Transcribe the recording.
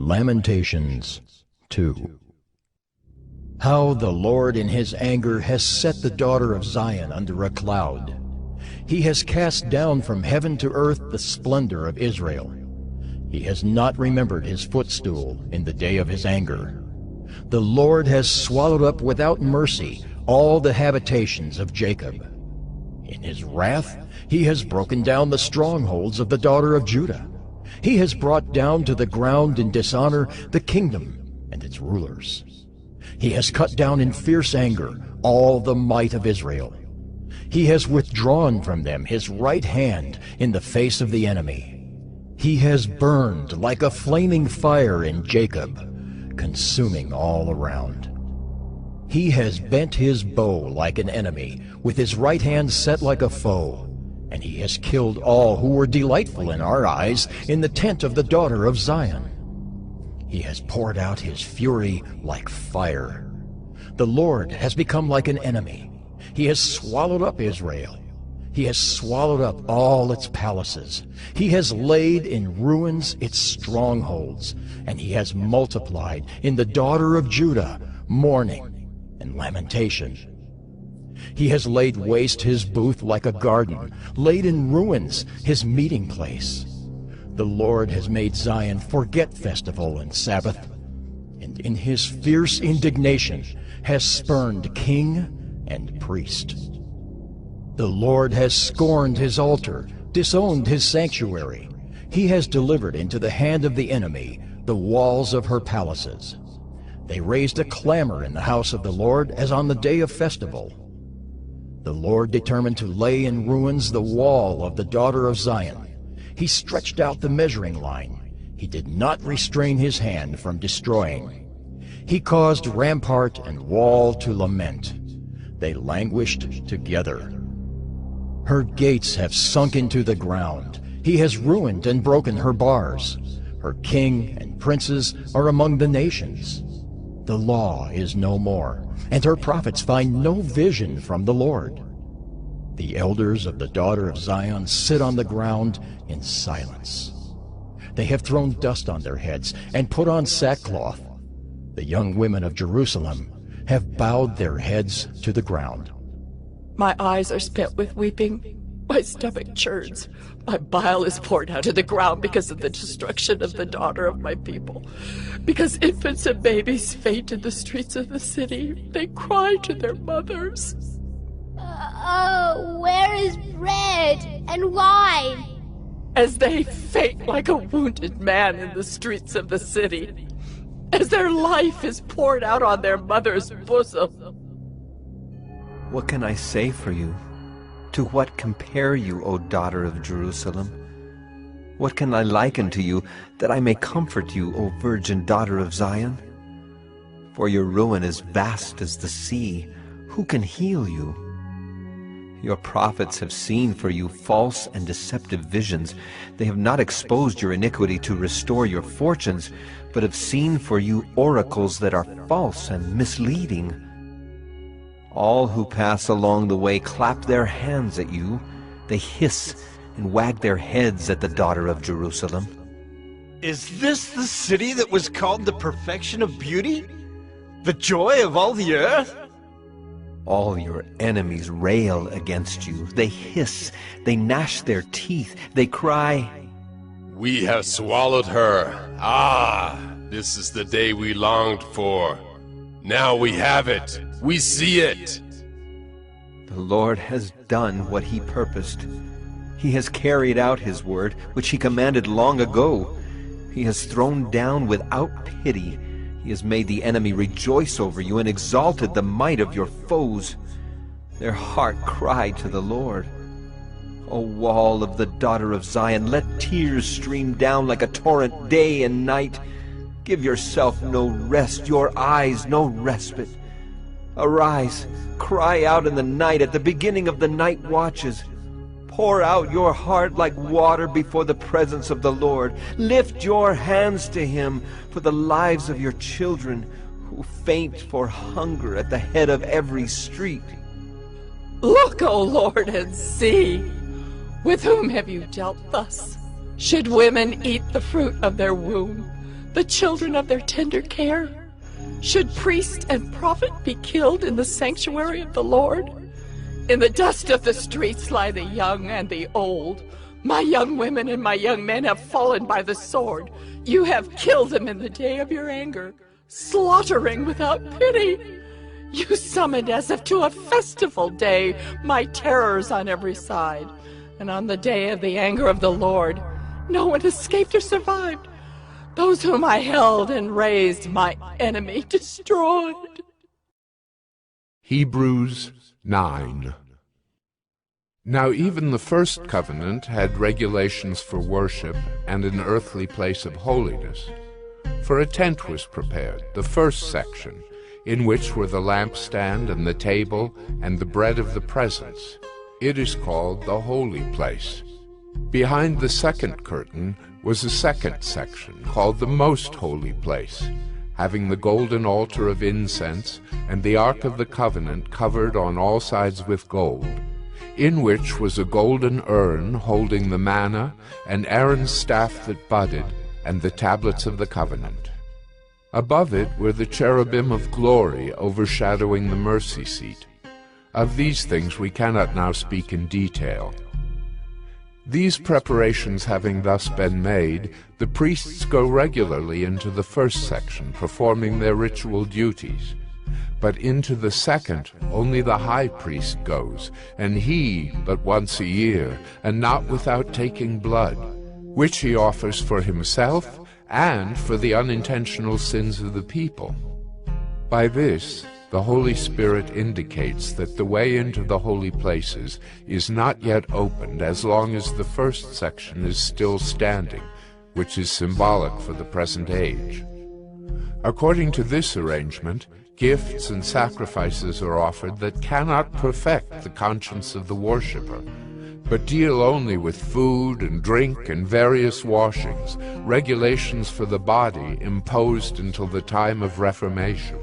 Lamentations 2. How the Lord in his anger has set the daughter of Zion under a cloud. He has cast down from heaven to earth the splendor of Israel. He has not remembered his footstool in the day of his anger. The Lord has swallowed up without mercy all the habitations of Jacob. In his wrath he has broken down the strongholds of the daughter of Judah. He has brought down to the ground in dishonor the kingdom and its rulers. He has cut down in fierce anger all the might of Israel. He has withdrawn from them his right hand in the face of the enemy. He has burned like a flaming fire in Jacob, consuming all around. He has bent his bow like an enemy, with his right hand set like a foe. And he has killed all who were delightful in our eyes in the tent of the daughter of Zion. He has poured out his fury like fire. The Lord has become like an enemy. He has swallowed up Israel. He has swallowed up all its palaces. He has laid in ruins its strongholds, and he has multiplied in the daughter of Judah mourning and lamentation. He has laid waste his booth like a garden, laid in ruins his meeting place. The Lord has made Zion forget festival and Sabbath, and in his fierce indignation has spurned king and priest. The Lord has scorned his altar, disowned his sanctuary. He has delivered into the hand of the enemy the walls of her palaces. They raised a clamor in the house of the Lord as on the day of festival. The Lord determined to lay in ruins the wall of the daughter of Zion. He stretched out the measuring line. He did not restrain his hand from destroying. He caused rampart and wall to lament. They languished together. Her gates have sunk into the ground. He has ruined and broken her bars. Her king and princes are among the nations. The law is no more, and her prophets find no vision from the Lord. The elders of the daughter of Zion sit on the ground in silence. They have thrown dust on their heads and put on sackcloth. The young women of Jerusalem have bowed their heads to the ground. My eyes are spent with weeping. My stomach churns. My bile is poured out to the ground because of the destruction of the daughter of my people. Because infants and babies faint in the streets of the city. They cry to their mothers. Oh, where is bread and wine? As they faint like a wounded man in the streets of the city. As their life is poured out on their mother's bosom. What can I say for you? To what compare you, O daughter of Jerusalem? What can I liken to you, that I may comfort you, O virgin daughter of Zion? For your ruin is vast as the sea. Who can heal you? Your prophets have seen for you false and deceptive visions. They have not exposed your iniquity to restore your fortunes, but have seen for you oracles that are false and misleading. All who pass along the way clap their hands at you. They hiss and wag their heads at the daughter of Jerusalem. Is this the city that was called the perfection of beauty? The joy of all the earth? All your enemies rail against you. They hiss, they gnash their teeth, they cry, "We have swallowed her. Ah, this is the day we longed for. Now we have it. We see it." The Lord has done what he purposed. He has carried out his word, which he commanded long ago. He has thrown down without pity. He has made the enemy rejoice over you and exalted the might of your foes. Their heart cried to the Lord. O wall of the daughter of Zion, let tears stream down like a torrent day and night. Give yourself no rest, your eyes no respite. Arise, cry out in the night at the beginning of the night watches. Pour out your heart like water before the presence of the Lord. Lift your hands to him for the lives of your children who faint for hunger at the head of every street. Look, O Lord, and see. With whom have you dealt thus? Should women eat the fruit of their womb? the children of their tender care? Should priest and prophet be killed in the sanctuary of the Lord? In the dust of the streets lie the young and the old. My young women and my young men have fallen by the sword. You have killed them in the day of your anger, slaughtering without pity. You summoned as if to a festival day my terrors on every side. And on the day of the anger of the Lord, no one escaped or survived. Those whom I held and raised, my enemy destroyed. Hebrews 9. Now even the first covenant had regulations for worship and an earthly place of holiness. For a tent was prepared, the first section, in which were the lampstand and the table and the bread of the presence. It is called the holy place. Behind the second curtain was a second section, called the most holy place, having the golden altar of incense and the ark of the covenant covered on all sides with gold, in which was a golden urn holding the manna, and Aaron's staff that budded, and the tablets of the covenant. Above it were the cherubim of glory overshadowing the mercy seat. Of these things we cannot now speak in detail. These preparations having thus been made, the priests go regularly into the first section, performing their ritual duties. But into the second only the high priest goes, and he but once a year, and not without taking blood, which he offers for himself and for the unintentional sins of the people. By this the Holy Spirit indicates that the way into the holy places is not yet opened as long as the first section is still standing, which is symbolic for the present age. According to this arrangement, gifts and sacrifices are offered that cannot perfect the conscience of the worshipper, but deal only with food and drink and various washings, regulations for the body imposed until the time of Reformation.